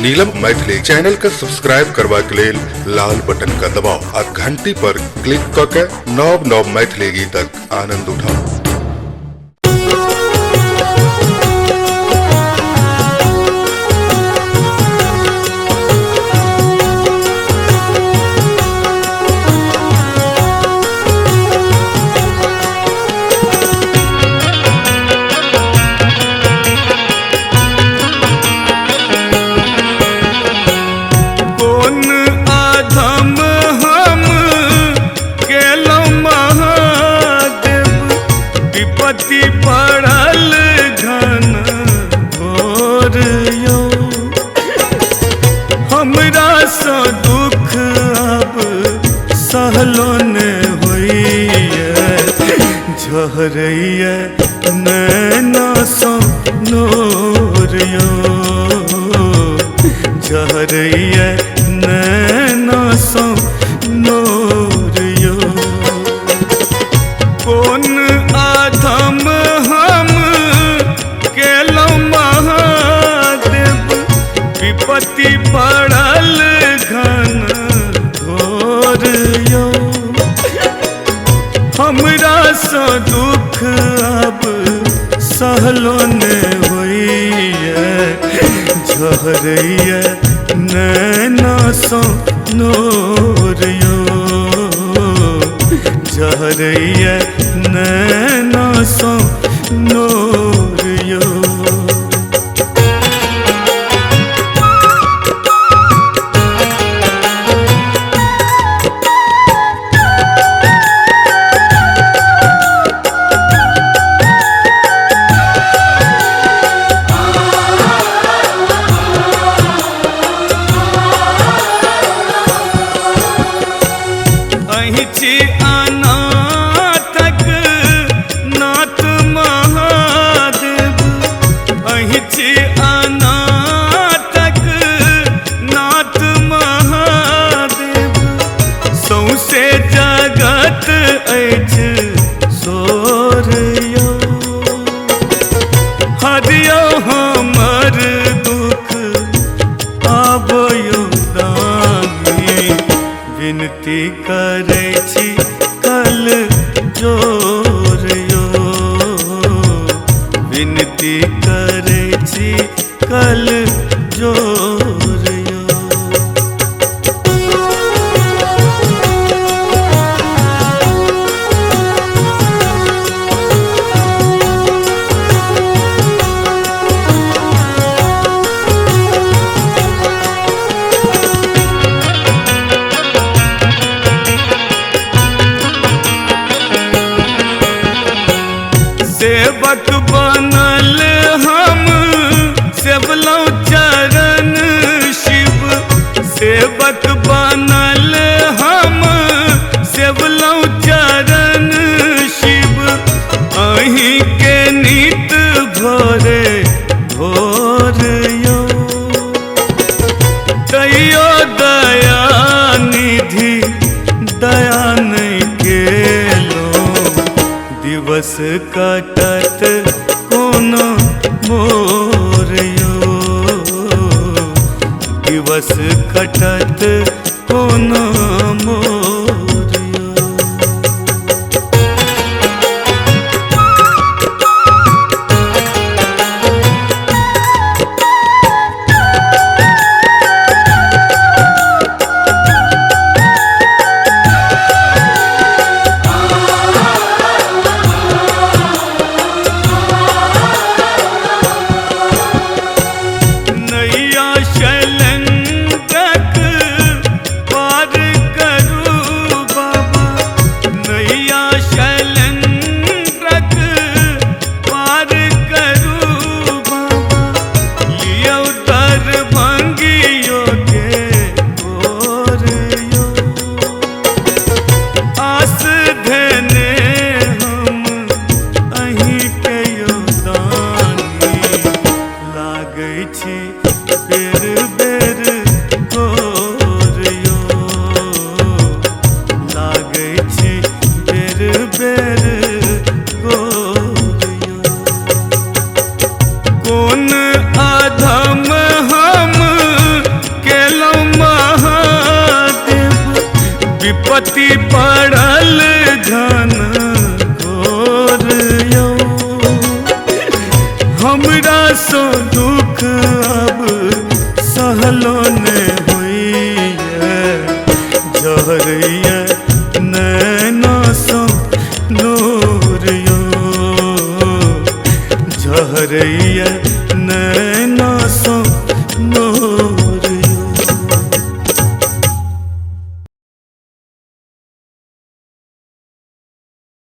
नीलम Maithili channel के subscribe करबा के लेल लाल बटन का दबाव आ घंटी पर क्लिक क के नव नव मैथिली गीतक आनंद उठाओ। पड़ल घन घोर यो हमरा सँ दुख अब सहलो ने होइए झहरैया नैना सँ नोर यो झहरैया नैना सँ नोर यो कोन आधम हम केलहुँ महादेव विपत्ति पड़ल घन घोर यो हमरा सँ दुख अब सहलो ने होइए झहरैया नैना सँ नोर यो झहरैया नैना सँ नोर यो। छी अनाथक नाथ महादेव अहि छी अनाथक नाथ महादेव सौंसे जगत अछि सोर यो हरियो हमर दुख आबयो दानी विनती करे छी कल जोर यो विनती करे छी कल जोर यो। सेवक बनल हम सेवलहुँ चरण शिव सेवक बनल हम सेवलहुँ चरण शिव अहीं के नित भोरे भोर यो तैयो दया निधि दया नहीं केलो दिवस कटत कोनो मोर यो दिवस कटत कोनो मोर यो। गोरियो। नीलम मैथिली नैना सो नो